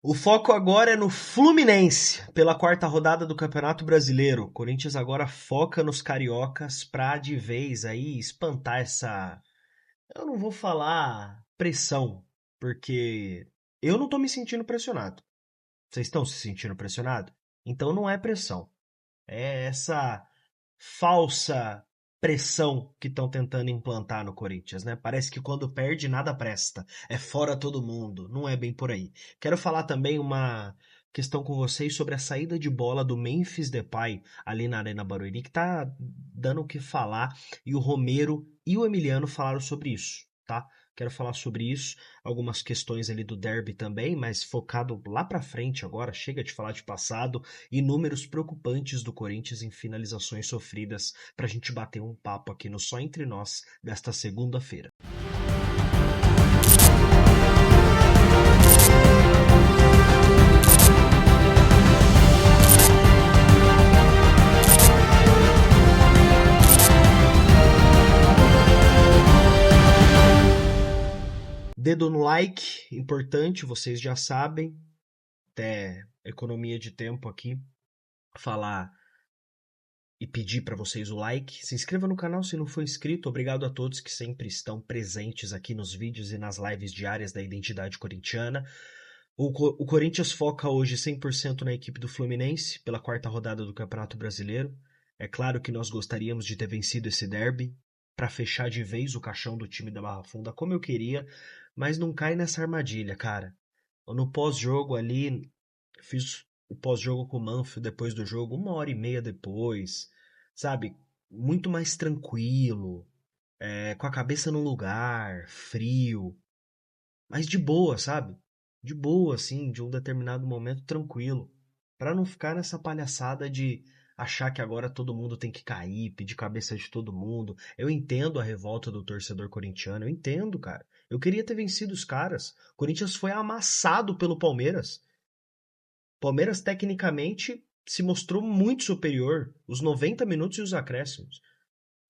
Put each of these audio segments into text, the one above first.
O foco agora é no Fluminense, pela quarta rodada do Campeonato Brasileiro. O Corinthians agora foca nos cariocas pra de vez aí espantar essa. Eu não vou falar pressão, porque eu não tô me sentindo pressionado. Vocês estão se sentindo pressionados? Então não é pressão. É essa falsa pressão que estão tentando implantar no Corinthians, né? Parece que quando perde nada presta, é fora todo mundo, não é bem por aí. Quero falar também uma questão com vocês sobre a saída de bola do Memphis Depay ali na Arena Barueri, que tá dando o que falar, e o Romero e o Emiliano falaram sobre isso, tá? Quero falar sobre isso, algumas questões ali do derby também, mas focado lá pra frente agora, chega de falar de passado e números preocupantes do Corinthians em finalizações sofridas para a gente bater um papo aqui no Só Entre Nós desta segunda-feira. Dedo no like, importante, vocês já sabem, até economia de tempo aqui, falar e pedir para vocês o like. Se inscreva no canal se não for inscrito. Obrigado a todos que sempre estão presentes aqui nos vídeos e nas lives diárias da Identidade Corintiana. O Corinthians foca hoje 100% na equipe do Fluminense pela quarta rodada do Campeonato Brasileiro. É claro que nós gostaríamos de ter vencido esse derby para fechar de vez o caixão do time da Barra Funda como eu queria, mas não cai nessa armadilha, cara. No pós-jogo ali, fiz o pós-jogo com o Manfio depois do jogo, 1 hora e meia depois, sabe? Muito mais tranquilo, com a cabeça no lugar, frio, mas de boa, sabe? De boa, assim, de um determinado momento tranquilo. Pra não ficar nessa palhaçada de achar que agora todo mundo tem que cair, pedir cabeça de todo mundo. Eu entendo a revolta do torcedor corintiano, eu entendo, cara. Eu queria ter vencido os caras. O Corinthians foi amassado pelo Palmeiras. Palmeiras, tecnicamente, se mostrou muito superior, os 90 minutos e os acréscimos.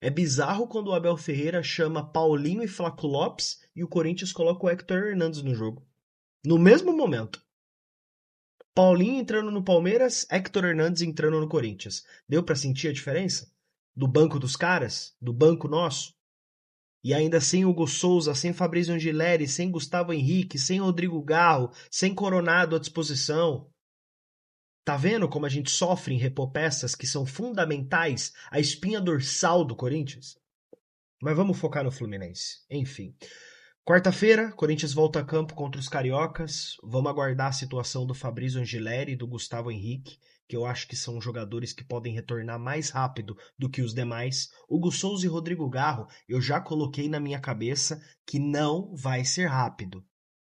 É bizarro quando o Abel Ferreira chama Paulinho e Flaco Lopes e o Corinthians coloca o Hector Hernandes no jogo. No mesmo momento. Paulinho entrando no Palmeiras, Hector Hernandes entrando no Corinthians. Deu pra sentir a diferença? Do banco dos caras? Do banco nosso? E ainda sem Hugo Souza, sem Fabrício Angileri, sem Gustavo Henrique, sem Rodrigo Garro, sem Coronado à disposição. Tá vendo como a gente sofre em repor peças que são fundamentais, a espinha dorsal do Corinthians? Mas vamos focar no Fluminense. Enfim. Quarta-feira, Corinthians volta a campo contra os cariocas. Vamos aguardar a situação do Fabrício Angileri e do Gustavo Henrique, que eu acho que são jogadores que podem retornar mais rápido do que os demais. Hugo Souza e Rodrigo Garro, eu já coloquei na minha cabeça que não vai ser rápido.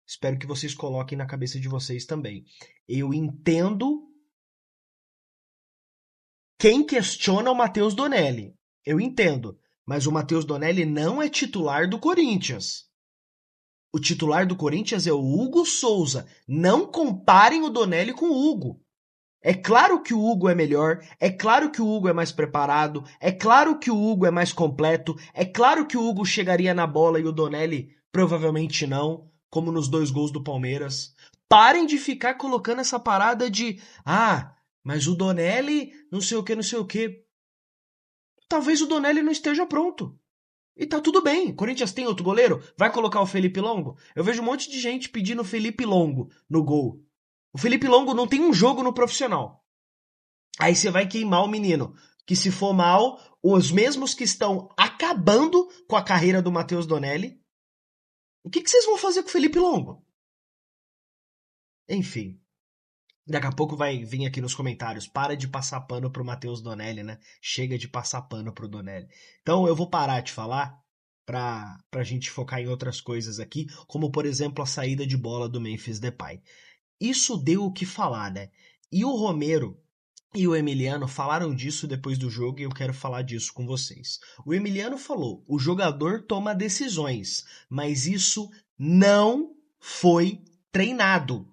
Espero que vocês coloquem na cabeça de vocês também. Eu entendo quem questiona o Matheus Donelli. Eu entendo, mas o Matheus Donelli não é titular do Corinthians. O titular do Corinthians é o Hugo Souza. Não comparem o Donelli com o Hugo. É claro que o Hugo é melhor, é claro que o Hugo é mais preparado, é claro que o Hugo é mais completo, é claro que o Hugo chegaria na bola e o Donelli provavelmente não, como nos 2 gols do Palmeiras. Parem de ficar colocando essa parada de mas o Donelli não sei o que, não sei o que. Talvez o Donelli não esteja pronto. E tá tudo bem. Corinthians tem outro goleiro? Vai colocar o Felipe Longo? Eu vejo um monte de gente pedindo o Felipe Longo no gol. O Felipe Longo não tem um jogo no profissional. Aí você vai queimar o menino. Que se for mal, os mesmos que estão acabando com a carreira do Matheus Donelli. O que vocês vão fazer com o Felipe Longo? Enfim. Daqui a pouco vai vir aqui nos comentários. Para de passar pano pro Matheus Donelli, né? Chega de passar pano pro Donelli. Então eu vou parar de falar pra gente focar em outras coisas aqui, como por exemplo a saída de bola do Memphis Depay. Isso deu o que falar, né? E o Romero e o Emiliano falaram disso depois do jogo e eu quero falar disso com vocês. O Emiliano falou: o jogador toma decisões, mas isso não foi treinado.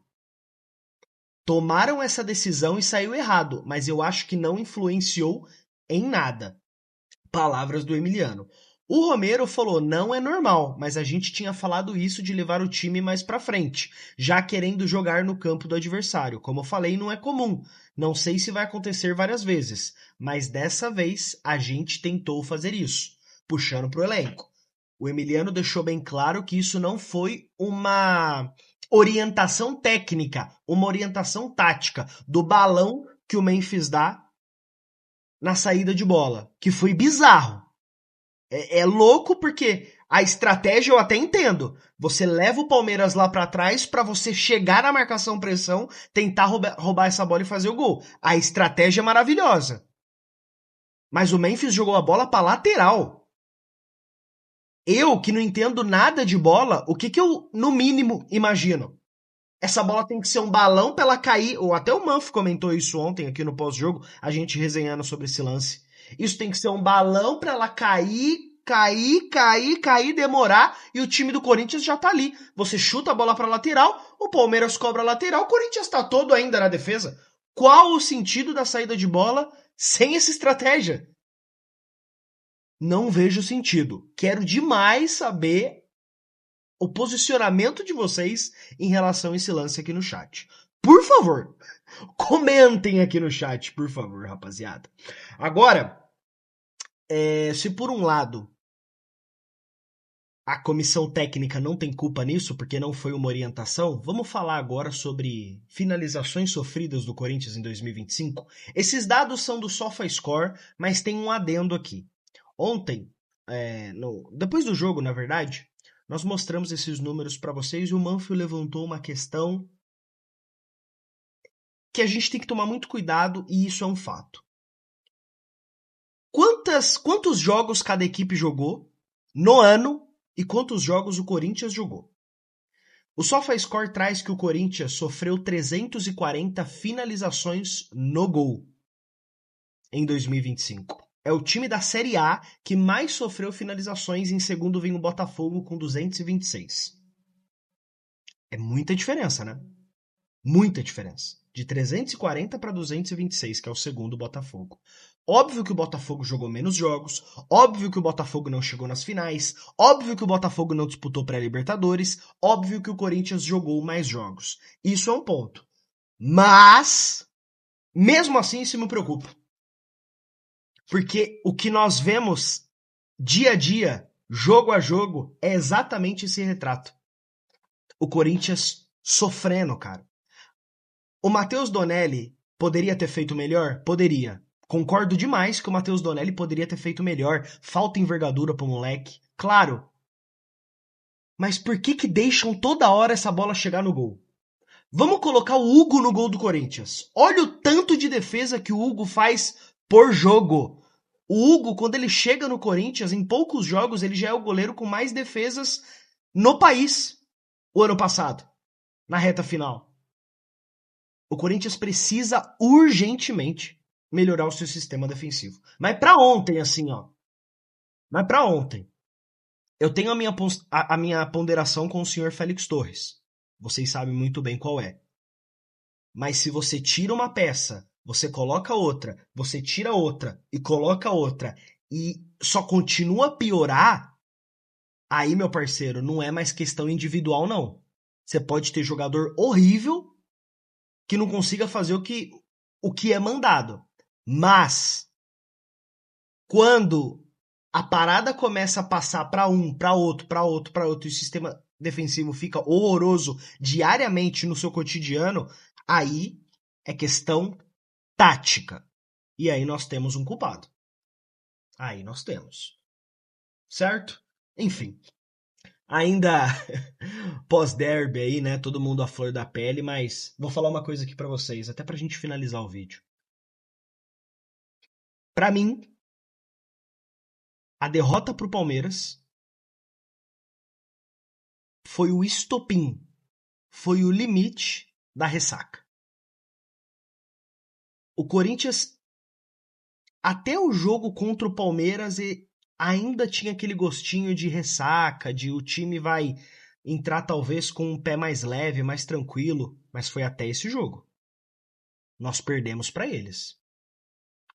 Tomaram essa decisão e saiu errado, mas eu acho que não influenciou em nada. Palavras do Emiliano. O Romero falou, não é normal, mas a gente tinha falado isso de levar o time mais pra frente, já querendo jogar no campo do adversário. Como eu falei, não é comum. Não sei se vai acontecer várias vezes, mas dessa vez a gente tentou fazer isso, puxando pro elenco. O Emiliano deixou bem claro que isso não foi uma orientação técnica, uma orientação tática do balão que o Memphis dá na saída de bola, que foi bizarro. É louco porque a estratégia eu até entendo. Você leva o Palmeiras lá pra trás pra você chegar na marcação pressão, tentar roubar essa bola e fazer o gol. A estratégia é maravilhosa. Mas o Memphis jogou a bola pra lateral. Eu, que não entendo nada de bola, o que que eu, no mínimo, imagino? Essa bola tem que ser um balão pra ela cair. Ou até o Manf comentou isso ontem aqui no pós-jogo, a gente resenhando sobre esse lance. Isso tem que ser um balão pra ela cair, demorar, e o time do Corinthians já tá ali. Você chuta a bola pra lateral, o Palmeiras cobra a lateral, o Corinthians tá todo ainda na defesa. Qual o sentido da saída de bola sem essa estratégia? Não vejo sentido. Quero demais saber o posicionamento de vocês em relação a esse lance aqui no chat. Por favor, comentem aqui no chat, por favor, rapaziada. Agora, se por um lado a comissão técnica não tem culpa nisso, porque não foi uma orientação, vamos falar agora sobre finalizações sofridas do Corinthians em 2025. Esses dados são do SofaScore, mas tem um adendo aqui. Ontem, depois do jogo, na verdade, nós mostramos esses números para vocês e o Manfio levantou uma questão que a gente tem que tomar muito cuidado e isso é um fato. Quantos jogos cada equipe jogou no ano e quantos jogos o Corinthians jogou? O SofaScore traz que o Corinthians sofreu 340 finalizações no gol em 2025. É o time da Série A que mais sofreu finalizações, em segundo vem o Botafogo com 226. É muita diferença, né? Muita diferença. De 340 para 226, que é o segundo Botafogo. Óbvio que o Botafogo jogou menos jogos, óbvio que o Botafogo não chegou nas finais, óbvio que o Botafogo não disputou pré-Libertadores, óbvio que o Corinthians jogou mais jogos. Isso é um ponto. Mas, mesmo assim, isso me preocupa. Porque o que nós vemos dia a dia, jogo a jogo, é exatamente esse retrato. O Corinthians sofrendo, cara. O Matheus Donelli poderia ter feito melhor? Poderia. Concordo demais que o Matheus Donelli poderia ter feito melhor. Falta envergadura pro moleque. Claro. Mas por que deixam toda hora essa bola chegar no gol? Vamos colocar o Hugo no gol do Corinthians. Olha o tanto de defesa que o Hugo faz por jogo. O Hugo, quando ele chega no Corinthians, em poucos jogos, ele já é o goleiro com mais defesas no país o ano passado, na reta final. O Corinthians precisa urgentemente melhorar o seu sistema defensivo. Mas pra ontem, assim, ó. Mas pra ontem. Eu tenho a minha ponderação com o senhor Félix Torres. Vocês sabem muito bem qual é. Mas se você tira uma peça, você coloca outra, você tira outra e coloca outra e só continua a piorar, aí, meu parceiro, não é mais questão individual, não. Você pode ter jogador horrível que não consiga fazer o que é mandado. Mas, quando a parada começa a passar para um, para outro, para outro, para outro, e o sistema defensivo fica horroroso diariamente no seu cotidiano, aí é questão tática. E aí nós temos um culpado. Aí nós temos. Certo? Enfim. Ainda pós-derby aí, né? Todo mundo à flor da pele, mas vou falar uma coisa aqui pra vocês, até pra gente finalizar o vídeo. Pra mim, a derrota pro Palmeiras foi o estopim, foi o limite da ressaca. O Corinthians, até o jogo contra o Palmeiras, ainda tinha aquele gostinho de ressaca, de o time vai entrar talvez com um pé mais leve, mais tranquilo, mas foi até esse jogo. Nós perdemos para eles.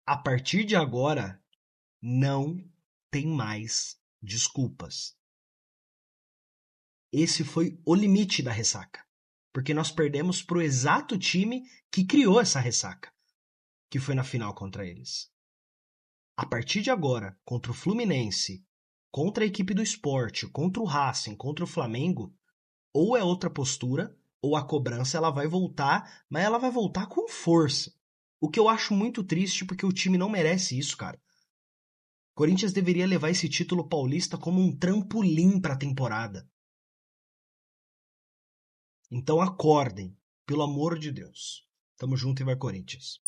A partir de agora, não tem mais desculpas. Esse foi o limite da ressaca. Porque nós perdemos pro exato time que criou essa ressaca, que foi na final contra eles. A partir de agora, contra o Fluminense, contra a equipe do Sport, contra o Racing, contra o Flamengo, ou é outra postura, ou a cobrança ela vai voltar, mas ela vai voltar com força. O que eu acho muito triste, porque o time não merece isso, cara. O Corinthians deveria levar esse título paulista como um trampolim para a temporada. Então acordem, pelo amor de Deus. Tamo junto e vai Corinthians.